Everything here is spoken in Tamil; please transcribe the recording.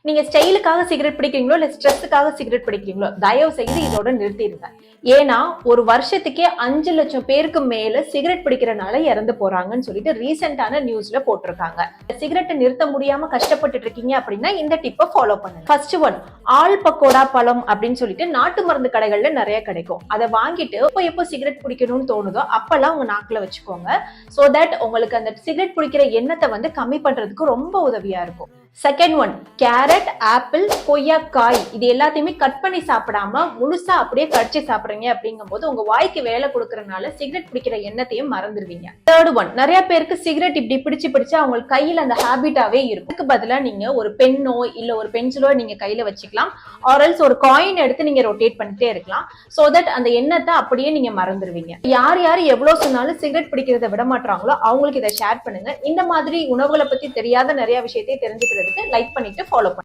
நீங்க ஸ்டைலுக்காக சிகரெட் பிடிக்கிறீங்களோ இல்ல ஸ்ட்ரெஸ்ஸுக்காக சிகரெட் பிடிக்கிறீங்களோ தயவு செய்து இதோட நிறுத்திடுங்க. ஏன்னா ஒரு வருஷத்துக்கே 5 லட்சம் பேருக்கு மேல சிகரெட் பிடிக்கிறனால இறந்து போறாங்கன்னு சொல்லிட்டு ரீசெண்டான நியூஸ்ல போட்டிருக்காங்க. சிகரெட்டை நிறுத்த முடியாம கஷ்டப்பட்டு இருக்கீங்க அப்படின்னா இந்த டிப்பை ஃபாலோ பண்ணுங்க. ஃபர்ஸ்ட் ஒன், ஆல் பக்கோடா பழம் அப்படின்னு சொல்லிட்டு நாட்டு மருந்து கடைகள்ல நிறைய கிடைக்கும். அதை வாங்கிட்டு எப்போ சிகரெட் பிடிக்கணும்னு தோணுதோ அப்பெல்லாம் உங்க நாக்குல வச்சுக்கோங்க. சோ தட் உங்களுக்கு அந்த சிகரெட் பிடிக்கிற எண்ணத்தை கம்மி பண்றதுக்கு ரொம்ப உதவியா இருக்கும். செகண்ட் ஒன், கேரட், ஆப்பிள், கொய்யாக்காய் இது எல்லாத்தையுமே கட் பண்ணி சாப்பிடாம முழுசா அப்படியே கடிச்சு சாப்பிடுறீங்க அப்படிங்கும்போது உங்க வாய்க்கு வேலை கொடுக்கறதுனால சிகரெட் பிடிக்கிற எண்ணத்தையும் மறந்துடுவீங்க. தேர்ட் ஒன், நிறைய பேருக்கு சிகரெட் இப்படி பிடிச்சு அவங்களுக்கு கையில அந்த ஹேபிட்டாவே இருக்கும். அதுக்கு பதிலா நீங்க ஒரு பென்னோ இல்ல ஒரு பென்சிலோ நீங்க கையில வச்சுக்கலாம். ஆர்எல்ஸ் ஒரு காயின் எடுத்து நீங்க ரொட்டேட் பண்ணிட்டே இருக்கலாம். சோ தட் அந்த எண்ணத்தை அப்படியே நீங்க மறந்துடுவீங்க. யார் எவ்வளவு சொன்னாலும் சிகரெட் பிடிக்கிறத விட மாட்டாங்களோ அவங்களுக்கு இதை ஷேர் பண்ணுங்க. இந்த மாதிரி உணவுகளை பத்தி தெரியாத நிறைய விஷயத்தை தெரிஞ்சுக்கிறதுக்கு லைக் பண்ணிட்டு ஃபாலோ பண்ணுங்க.